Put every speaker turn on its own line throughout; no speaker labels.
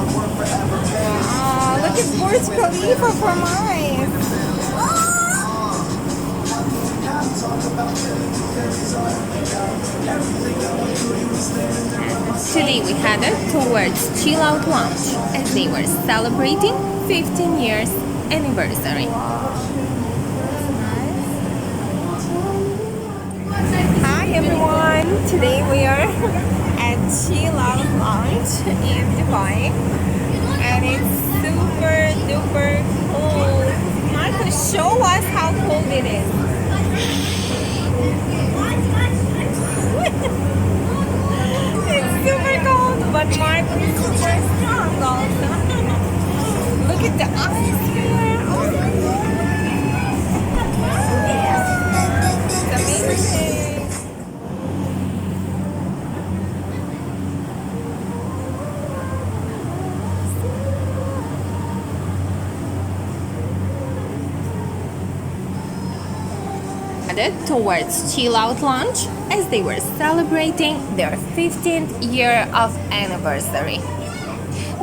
Oh, look at Burj Khalifa for miles. Today we headed towards Chill Out Lounge as they were celebrating 15 years anniversary. Hi everyone! Today we are at Chill Out Lounge in Dubai and it's super duper cold. Marcus, show us how cold it is. It's super cold, but Marcus is super strong also. Look at the ice here. Oh my god. It's amazing. Headed towards Chill Out Lounge as they were celebrating their 15th year of anniversary.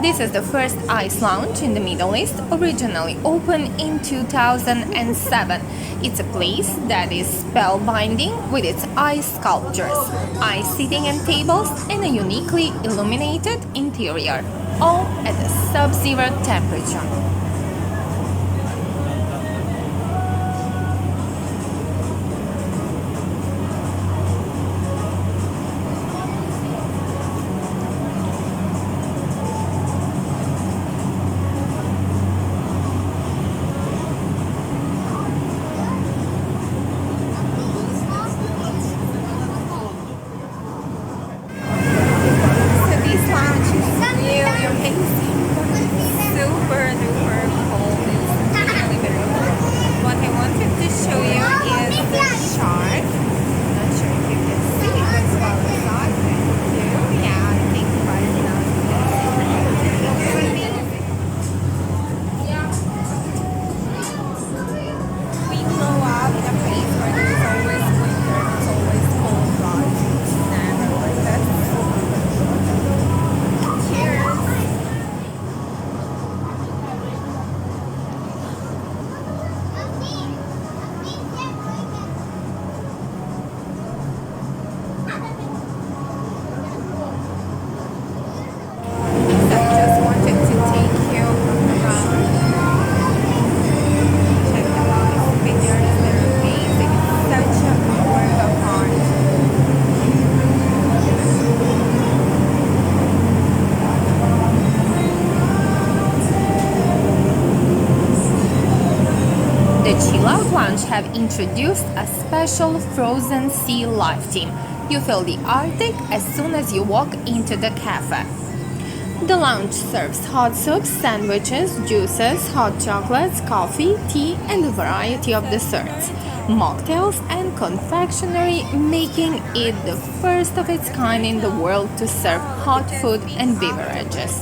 This is the first ice lounge in the Middle East, originally opened in 2007. It's a place that is spellbinding with its ice sculptures, ice seating and tables, and a uniquely illuminated interior, all at a sub-zero temperature. The Chill Out Lounge have introduced a special frozen sea life theme. You feel the Arctic as soon as you walk into the cafe. The lounge serves hot soups, sandwiches, juices, hot chocolates, coffee, tea, and a variety of desserts, mocktails, and confectionery, making it the first of its kind in the world to serve hot food and beverages.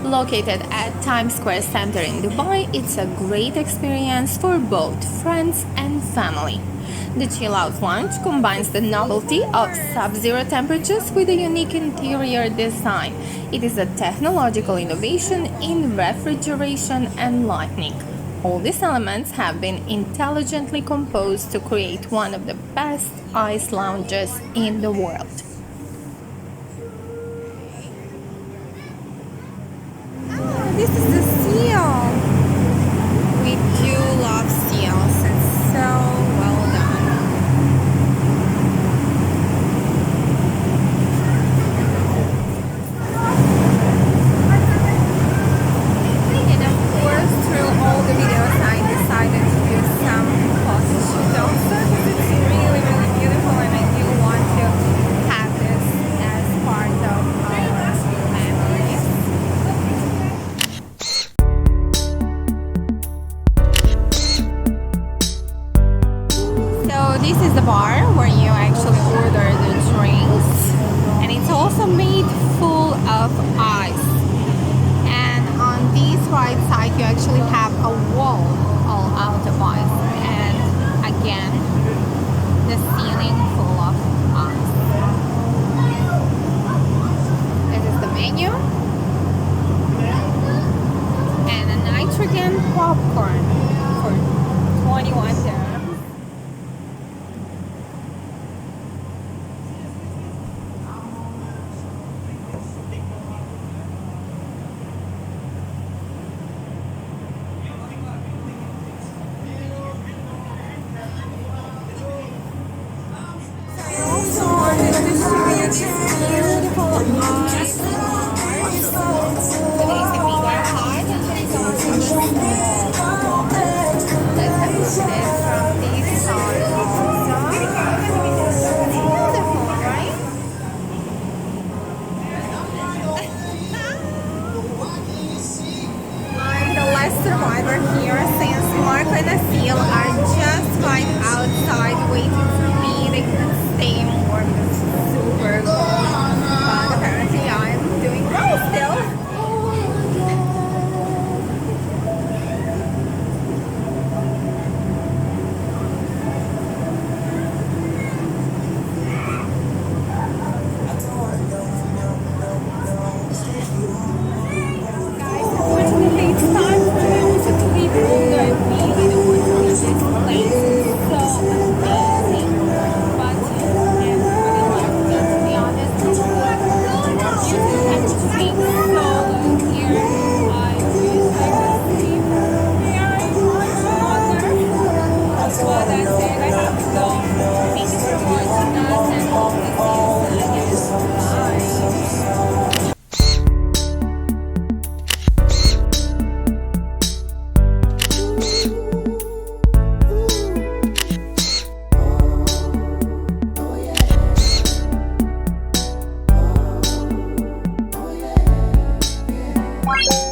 Located at Times Square Center in Dubai, it's a great experience for both friends and family. The Chill Out Lounge combines the novelty of sub-zero temperatures with a unique interior design. It is a technological innovation in refrigeration and lighting. All these elements have been intelligently composed to create one of the best ice lounges in the world. This is the seal. We do love seals. It's so well done. And of course, through all the videos, I decided to do some post shoot also because it's really, really beautiful, and I do want to have this as part of our memories. So this is the bar where you actually order the drinks, and it's also made full of ice. And on this right side you actually have a wall all out of ice, and again the ceiling full of ice. This is the menu. popcorn for 21 dirhams. I also wanted to show you this beautiful ice art. Today is the bigger heart and there is also the small heart. Let's have a look at it from this side also. Beautiful, right? I'm the last survivor here since Marco and Asil are just fine outside waiting for me. They couldn't stay warm. It's super cold. But apparently I'm doing well still. Guys, unfortunately it's time for me also to leave Ruga. I really don't want to leave this place. It's so amazing. But I'm really lucky, to be honest. You just have to sleep solo here. I wish I could sleep here in water. But that's it. I have to go. Thank you for watching us and hope to see you again. Bye. Bye.